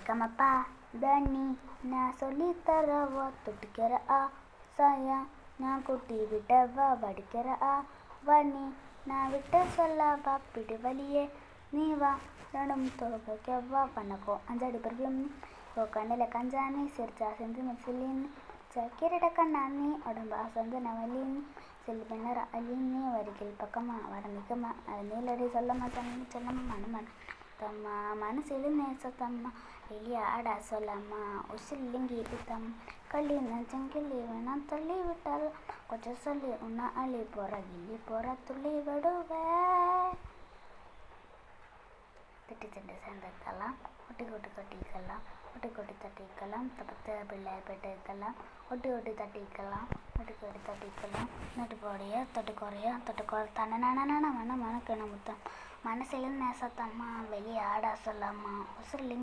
கமப்பா தண்ணி நான் சொல்லித்தரவா தொட்டுக்கிற சாயா நான் குட்டி விட்டவா வடிக்கிற வண்ணி நான் விட்ட சொல்லவா பிடி வலியே நீ வா ரெண்டும் துவைக்கவா பண்ணக்கோ அஞ்சாடி பர்ஃப்யூம் கண்ணில் கஞ்சானி சிரிச்சா செஞ்சு மசிலின்னு சக்கிரட கண்ணானி உடம்பு அசந்து நவலின்னு செல்லு பின்னர் அழின்னு வரிகள் பக்கமாக வரமிக்கமா அது நீலடி சொல்லம்மா தண்ணி சொல்லம்மா மனமன் தம்மா மனசில் நேசத்தம்மா வெளியே ஆடா சொல்லம்மா உசில்லிங்கி தம் கள்ளி நஞ்சங்கிள்ளி வேணா தள்ளி விட்டால் கொஞ்சம் சொல்லி உன்னை அள்ளி போகிற கிள்ளி போகிற துள்ளி விடுவே திட்டி திண்டு சேர்ந்துக்கலாம் ஒட்டி கொட்டி கட்டிக்கலாம் ஒட்டி கொட்டி தட்டிக்கலாம் தப்பத்த பிள்ளை பெட்டுக்கலாம் ஒட்டி ஒட்டி தட்டிக்கலாம் ஒட்டி கொட்டி தட்டிக்கலாம் நட்டு போடிய தொட்டு குறையா தொட்டு குறை தன்னை நான வேணா மனக்கணும் முத்தம் மனசில் நேசத்தம்மா வெளியே ஆடா சொல்லம்மா உசுர்